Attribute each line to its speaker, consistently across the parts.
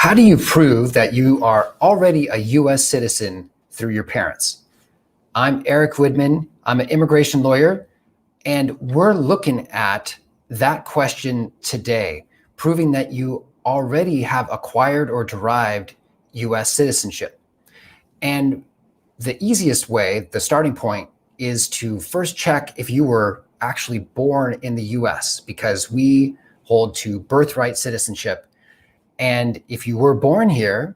Speaker 1: How do you prove that you are already a U.S. citizen through your parents? I'm Erick Widman. I'm an immigration lawyer, and we're looking at that question today, proving that you already have acquired or derived U.S. citizenship. And the easiest way, the starting point, is to first check if you were actually born in the U.S., because we hold to birthright citizenship. And if you were born here,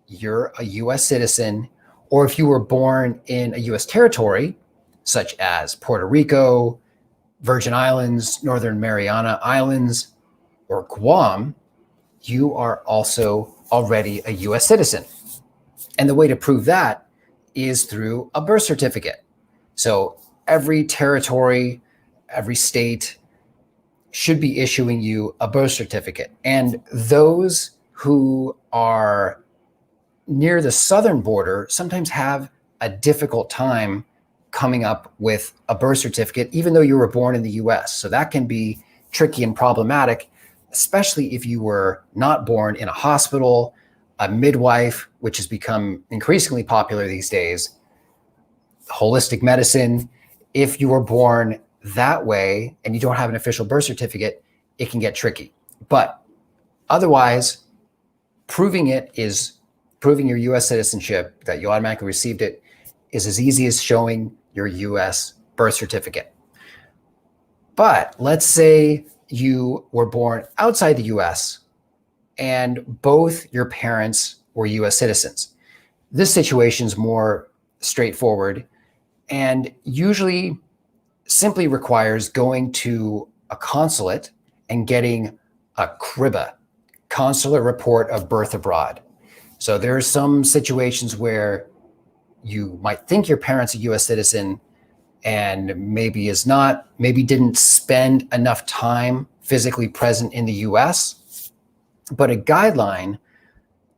Speaker 1: you're a U.S. citizen, or if you were born in a U.S. territory, such as Puerto Rico, Virgin Islands, Northern Mariana Islands, or Guam, you are also already a U.S. citizen. And the way to prove that is through a birth certificate. So every territory, every state should be issuing you a birth certificate. And those who are near the southern border sometimes have a difficult time coming up with a birth certificate, even though you were born in the US. So that can be tricky and problematic, especially if you were not born in a hospital, a midwife, which has become increasingly popular these days, holistic medicine. If you were born that way and you don't have an official birth certificate, it can get tricky. But otherwise, proving your US citizenship, that you automatically received it, is as easy as showing your US birth certificate. But let's say you were born outside the US and both your parents were US citizens. This situation is more straightforward and usually simply requires going to a consulate and getting a CRIBA, consular report of birth abroad. So there are some situations where you might think your parent's a US citizen and maybe is not, maybe didn't spend enough time physically present in the US. But a guideline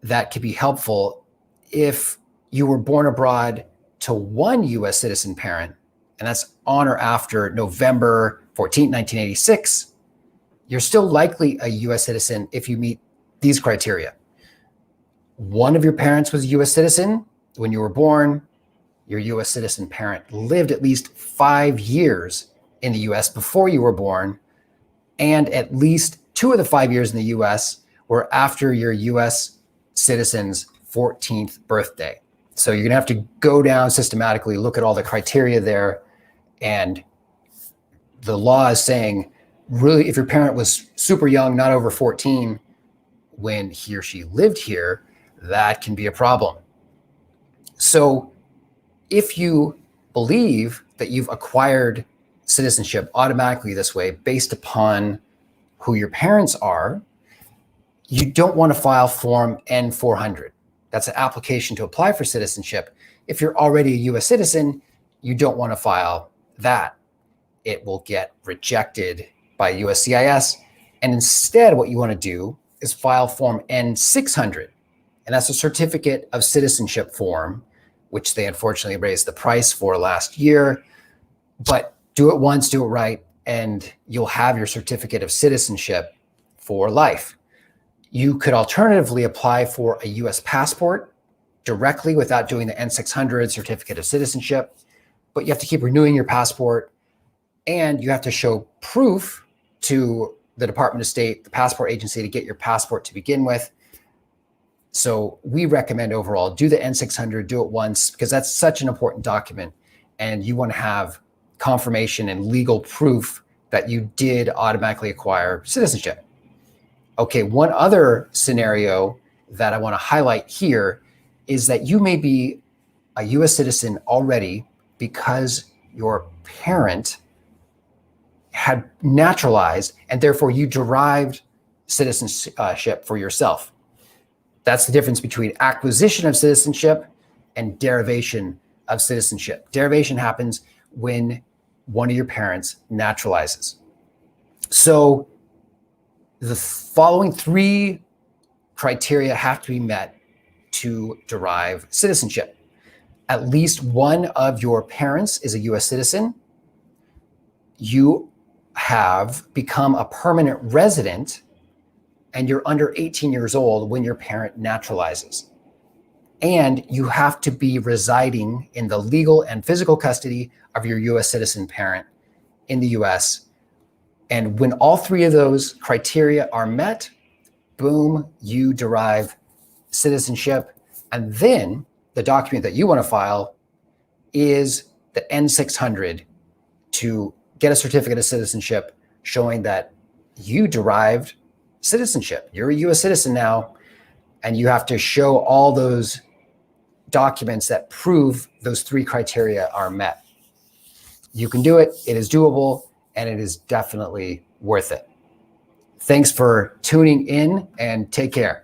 Speaker 1: that could be helpful: if you were born abroad to one US citizen parent, and that's on or after November 14, 1986, you're still likely a US citizen if you meet these criteria. One of your parents was a US citizen when you were born. Your US citizen parent lived at least 5 years in the US before you were born, and at least 2 of the 5 years in the US were after your US citizen's 14th birthday. So you're gonna have to go down systematically, look at all the criteria there. And the law is saying, really, if your parent was super young, not over 14, when he or she lived here, that can be a problem. So if you believe that you've acquired citizenship automatically this way based upon who your parents are, you don't want to file Form N-400. That's an application to apply for citizenship. If you're already a US citizen, you don't want to file that. It will get rejected by USCIS. And instead, what you want to do is file Form N-600. And that's a certificate of citizenship form, which they unfortunately raised the price for last year. But do it once, do it right, and you'll have your certificate of citizenship for life. You could alternatively apply for a US passport directly without doing the N-600 certificate of citizenship, but you have to keep renewing your passport, and you have to show proof to the Department of State, the passport agency, to get your passport to begin with. So we recommend overall, do the N-600, do it once, because that's such an important document, and you want to have confirmation and legal proof that you did automatically acquire citizenship. Okay, one other scenario that I want to highlight here is that you may be a US citizen already because your parent had naturalized and therefore you derived citizenship for yourself. That's the difference between acquisition of citizenship and derivation of citizenship. Derivation happens when one of your parents naturalizes. So the following 3 criteria have to be met to derive citizenship. At least one of your parents is a US citizen. You have become a permanent resident and you're under 18 years old when your parent naturalizes. And you have to be residing in the legal and physical custody of your US citizen parent in the US. And when all three of those criteria are met, boom, you derive citizenship. And then the document that you want to file is the N-600 to get a certificate of citizenship showing that you derived citizenship. You're a US citizen now, and you have to show all those documents that prove those three criteria are met. You can do it. It is doable, and it is definitely worth it. Thanks for tuning in, and take care.